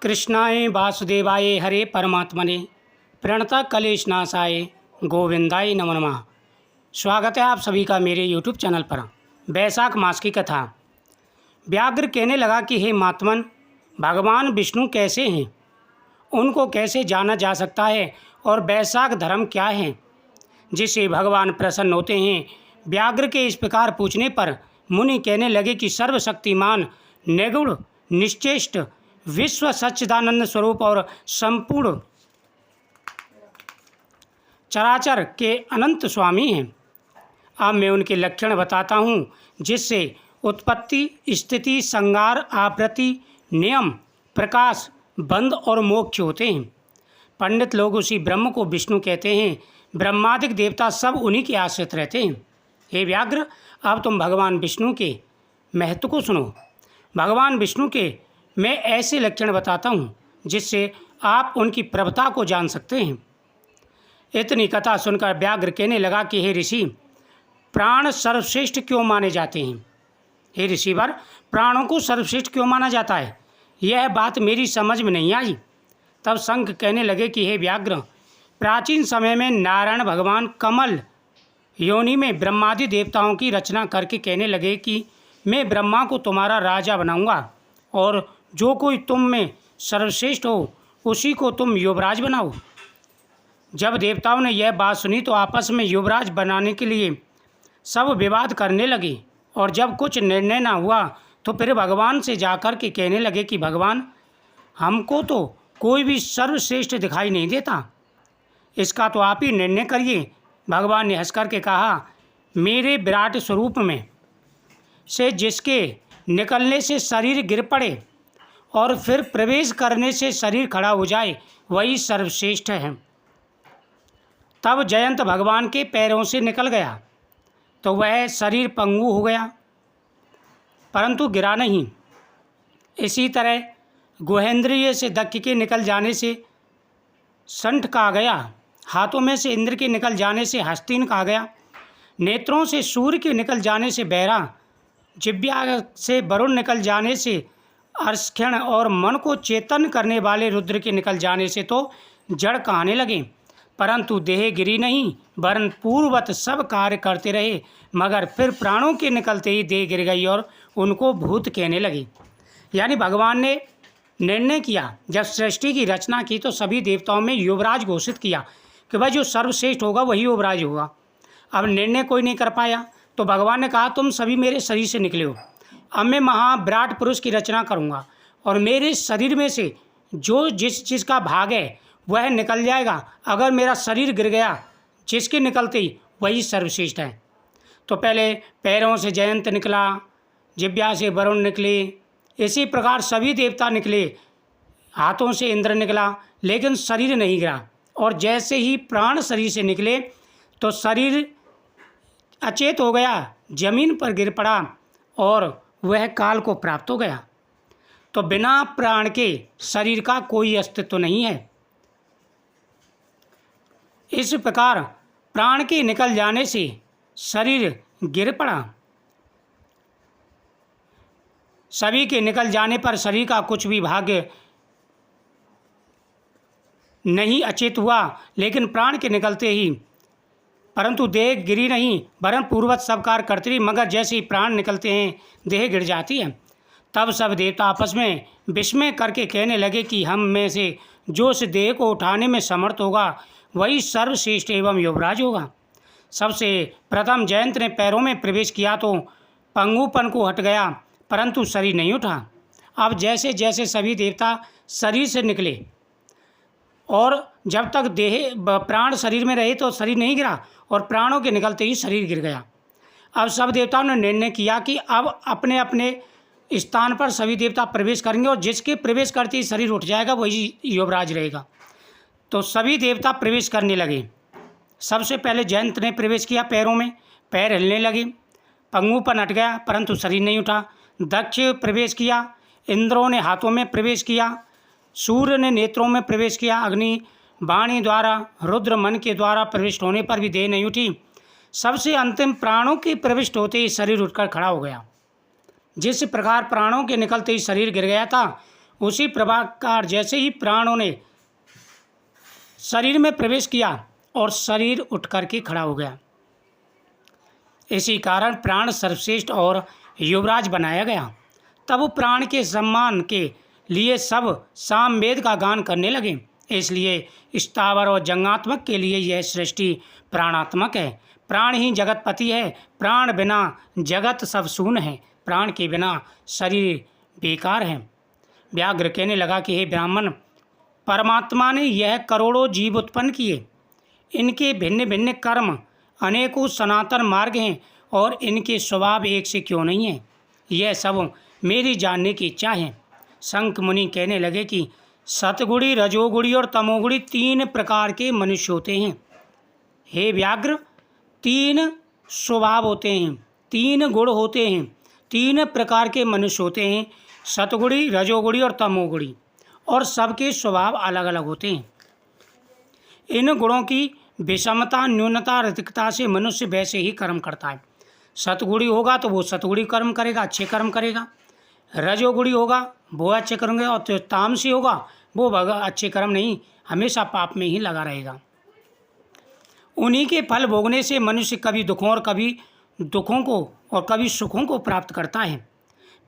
कृष्णाय वासुदेवाय हरे परमात्मने प्रणता कलेशनाशाय गोविंदाय नमो नमः। स्वागत है आप सभी का मेरे यूट्यूब चैनल पर। वैशाख मास की कथा। व्याघ्र कहने लगा कि हे महात्मन, भगवान विष्णु कैसे हैं, उनको कैसे जाना जा सकता है और वैशाख धर्म क्या है जिससे भगवान प्रसन्न होते हैं। व्याघ्र के इस प्रकार पूछने पर मुनि कहने लगे कि सर्वशक्तिमान, निर्गुण, निश्चेष्ट, विश्व सच्चिदानंद स्वरूप और संपूर्ण चराचर के अनंत स्वामी हैं। अब मैं उनके लक्षण बताता हूँ जिससे उत्पत्ति, स्थिति, संहार, आवृत्ति, नियम, प्रकाश, बंध और मोक्ष होते हैं। पंडित लोग उसी ब्रह्म को विष्णु कहते हैं। ब्रह्मादिक देवता सब उन्हीं के आश्रित रहते हैं। हे व्याघ्र, अब तुम भगवान विष्णु के महत्व को सुनो। भगवान विष्णु के मैं ऐसे लक्षण बताता हूँ जिससे आप उनकी प्रभुता को जान सकते हैं। इतनी कथा सुनकर व्याघ्र कहने लगा कि हे ऋषि, प्राण सर्वश्रेष्ठ क्यों माने जाते हैं? हे ऋषिवर, प्राणों को सर्वश्रेष्ठ क्यों माना जाता है? यह बात मेरी समझ में नहीं आई। तब शंख कहने लगे कि हे व्याघ्र, प्राचीन समय में नारायण भगवान कमल योनि में ब्रह्मादि देवताओं की रचना करके कहने लगे कि मैं ब्रह्मा को तुम्हारा राजा बनाऊंगा और जो कोई तुम में सर्वश्रेष्ठ हो उसी को तुम युवराज बनाओ। जब देवताओं ने यह बात सुनी तो आपस में युवराज बनाने के लिए सब विवाद करने लगे और जब कुछ निर्णय न हुआ तो फिर भगवान से जाकर के कहने लगे कि भगवान, हमको तो कोई भी सर्वश्रेष्ठ दिखाई नहीं देता, इसका तो आप ही निर्णय करिए। भगवान ने हंस कर के कहा, मेरे विराट स्वरूप में से जिसके निकलने से शरीर गिर पड़े और फिर प्रवेश करने से शरीर खड़ा हो जाए, वही सर्वश्रेष्ठ है। तब जयंत भगवान के पैरों से निकल गया तो वह शरीर पंगु हो गया परंतु गिरा नहीं। इसी तरह गुहेंद्रिय से दक्ष के निकल जाने से संठ कहा गया, हाथों में से इंद्र के निकल जाने से हस्तीन कहा गया, नेत्रों से सूर्य के निकल जाने से बहरा, जिह्वा से वरुण निकल जाने से अर्षक्षण और मन को चेतन करने वाले रुद्र के निकल जाने से तो जड़ कहने लगे, परंतु देह गिरी नहीं वरन पूर्ववत सब कार्य करते रहे, मगर फिर प्राणों के निकलते ही देह गिर गई और उनको भूत कहने लगे। यानी भगवान ने निर्णय किया, जब सृष्टि की रचना की तो सभी देवताओं में युवराज घोषित किया कि भाई जो सर्वश्रेष्ठ होगा वही युवराज होगा। अब निर्णय कोई नहीं कर पाया तो भगवान ने कहा, तुम सभी मेरे शरीर से निकले हो, अब मैं महाविराट पुरुष की रचना करूँगा और मेरे शरीर में से जो जिस चीज़ का भाग है वह निकल जाएगा। अगर मेरा शरीर गिर गया जिसके निकलते ही वही सर्वश्रेष्ठ है। तो पहले पैरों से जयंत निकला, जिह्वा से वरुण निकले, इसी प्रकार सभी देवता निकले, हाथों से इंद्र निकला, लेकिन शरीर नहीं गिरा। और जैसे ही प्राण शरीर से निकले तो शरीर अचेत हो गया, जमीन पर गिर पड़ा और वह काल को प्राप्त हो गया। तो बिना प्राण के शरीर का कोई अस्तित्व नहीं है। इस प्रकार प्राण के निकल जाने से शरीर गिर पड़ा। सभी के निकल जाने पर शरीर का कुछ भी भाग नहीं अचेत हुआ, लेकिन प्राण के निकलते ही परंतु देह गिरी नहीं वरन पूर्ववत सब कार्य करती रही, मगर जैसे ही प्राण निकलते हैं देह गिर जाती है। तब सब देवता आपस में विस्मय करके कहने लगे कि हम में से जो इस देह को उठाने में समर्थ होगा वही सर्वश्रेष्ठ एवं युवराज होगा। सबसे प्रथम जयंत ने पैरों में प्रवेश किया तो पंगुपन को हट गया परंतु शरीर नहीं उठा। अब जैसे जैसे सभी देवता शरीर से निकले और जब तक देह प्राण शरीर में रहे तो शरीर नहीं गिरा और प्राणों के निकलते ही शरीर गिर गया। अब सब देवताओं ने निर्णय किया कि अब अपने अपने स्थान पर सभी देवता प्रवेश करेंगे और जिसके प्रवेश करते ही शरीर उठ जाएगा वही युवराज रहेगा। तो सभी देवता प्रवेश करने लगे। सबसे पहले जयंत ने प्रवेश किया पैरों में, पैर हिलने लगे, पंगुपन हट गया परंतु शरीर नहीं उठा। दक्ष प्रवेश किया, इंद्रों ने हाथों में प्रवेश किया, सूर्य ने नेत्रों में प्रवेश किया, अग्नि वाणी द्वारा, रुद्र मन के द्वारा प्रविष्ट होने पर भी देह नहीं उठी। सबसे अंतिम प्राणों के प्रविष्ट होते ही शरीर उठकर खड़ा हो गया। जिस प्रकार प्राणों के निकलते ही शरीर गिर गया था उसी प्रकार जैसे ही प्राणों ने शरीर में प्रवेश किया और शरीर उठ करके खड़ा हो गया। इसी कारण प्राण सर्वश्रेष्ठ और युवराज बनाया गया। तब वो प्राण के सम्मान के लिए सब सामवेद का गान करने लगे। इसलिए स्थावर और जंगात्मक के लिए यह सृष्टि प्राणात्मक है। प्राण ही जगतपति है। प्राण बिना जगत सब शून्य है। प्राण के बिना शरीर बेकार है। व्याघ्र कहने लगा कि हे ब्राह्मण, परमात्मा ने यह करोड़ों जीव उत्पन्न किए। इनके भिन्न भिन्न कर्म, अनेकों सनातन मार्ग हैं और इनके स्वभाव एक से क्यों नहीं है, यह सब मेरी जानने की इच्छा है। शंख मुनि कहने लगे कि सतगुणी, रजोगुणी और तमोगुणी 3 प्रकार के मनुष्य होते हैं। हे व्याघ्र, 3 स्वभाव होते हैं, 3 गुण होते हैं, 3 प्रकार के मनुष्य होते हैं, सतगुणी, रजोगुणी और तमोगुणी, और सबके स्वभाव अलग अलग होते हैं। इन गुणों की विषमता, न्यूनता, अधिकता से मनुष्य वैसे ही कर्म करता है। सतगुणी होगा तो वो सतगुणी कर्म करेगा, अच्छे कर्म करेगा। रजोगुणी होगा वो अच्छे कर्म करेगा, और तामसी होगा वो अच्छे कर्म नहीं, हमेशा पाप में ही लगा रहेगा। उन्हीं के फल भोगने से मनुष्य कभी दुखों को और कभी सुखों को प्राप्त करता है।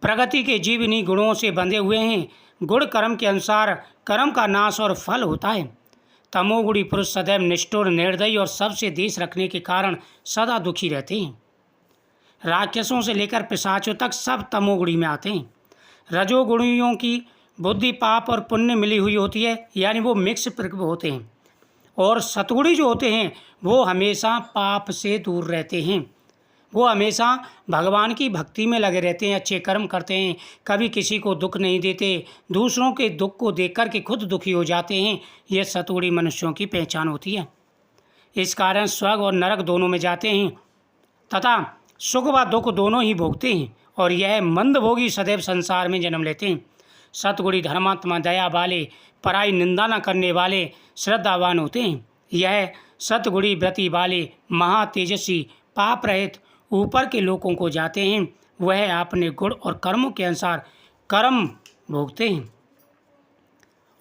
प्रगति के जीव इन्हीं गुणों से बंधे हुए हैं। गुण कर्म के अनुसार कर्म का नाश और फल होता है। तमोगुणी पुरुष सदैव निष्ठुर, निर्दयी और सबसे द्वेष रखने के कारण सदा दुखी रहते हैं। राक्षसों से लेकर पिशाचों तक सब तमोगुणी में आते हैं। रजोगुणियों की बुद्धि पाप और पुण्य मिली हुई होती है, यानी वो मिक्स होते हैं। और सतगुणी जो होते हैं वो हमेशा पाप से दूर रहते हैं। वो हमेशा भगवान की भक्ति में लगे रहते हैं, अच्छे कर्म करते हैं, कभी किसी को दुख नहीं देते, दूसरों के दुख को देख कर के खुद दुखी हो जाते हैं। ये सतगुणी मनुष्यों की पहचान होती है। इस कारण स्वर्ग और नरक दोनों में जाते हैं तथा सुख व दुख दोनों ही भोगते हैं, और यह मंदभोगी सदैव संसार में जन्म लेते हैं। सतगुणी धर्मात्मा, दया वाले, पराई निंदा न करने वाले, श्रद्धावान होते हैं। यह सतगुणी व्रति वाले महातेजस्वी, पाप रहित, ऊपर के लोकों को जाते हैं। वह अपने गुण और कर्मों के अनुसार कर्म भोगते हैं,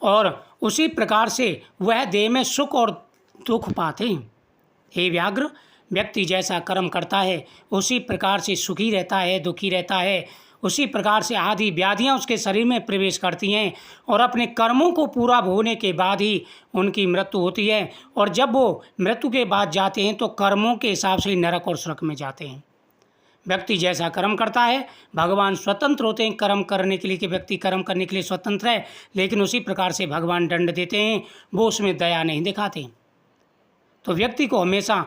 और उसी प्रकार से वह देह में सुख और दुख पाते हैं। हे व्याघ्र, व्यक्ति जैसा कर्म करता है उसी प्रकार से सुखी रहता है, दुखी रहता है। उसी प्रकार से आदि व्याधियाँ उसके शरीर में प्रवेश करती हैं, और अपने कर्मों को पूरा होने के बाद ही उनकी मृत्यु होती है। और जब वो मृत्यु के बाद जाते हैं तो कर्मों के हिसाब से नरक और स्वर्ग में जाते हैं। व्यक्ति जैसा कर्म करता है, भगवान स्वतंत्र होते हैं कर्म करने के लिए, कि व्यक्ति कर्म करने के लिए स्वतंत्र है, लेकिन उसी प्रकार से भगवान दंड देते हैं, वो उसमें दया नहीं दिखाते। तो व्यक्ति को हमेशा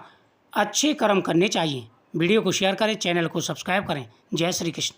अच्छे कर्म करने चाहिए। वीडियो को शेयर करें, चैनल को सब्सक्राइब करें। जय श्री कृष्ण।